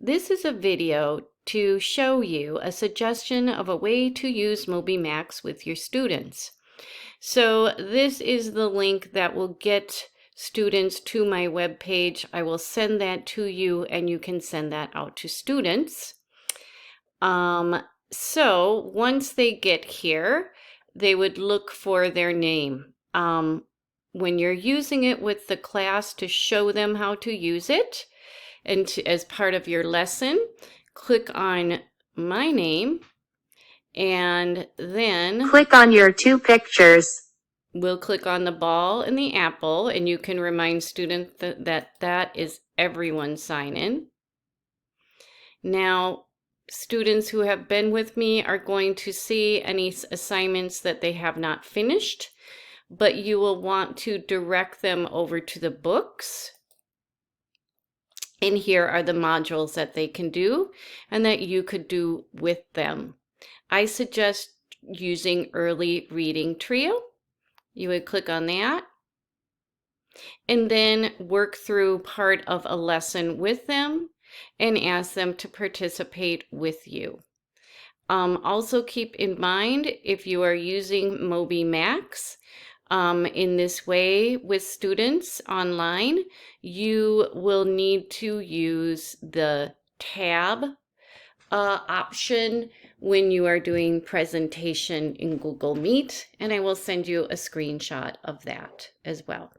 This is a video to show you a suggestion of a way to use Moby Max with your students. So this is the link that will get students to my webpage. I will send that to you and you can send that out to students. So once they get here, they would look for their name. When you're using it with the class to show them how to use it, and as part of your lesson, click on my name, and then click on your two pictures. We'll click on the ball and the apple, and you can remind students that is everyone's sign-in. Now, students who have been with me are going to see any assignments that they have not finished, but you will want to direct them over to the books. And here are the modules that they can do and that you could do with them. I suggest using Early Reading Trio. You would click on that and then work through part of a lesson with them and ask them to participate with you. Also keep in mind, if you are using Moby Max in this way with students online, you will need to use the tab option when you are doing presentation in Google Meet, and I will send you a screenshot of that as well.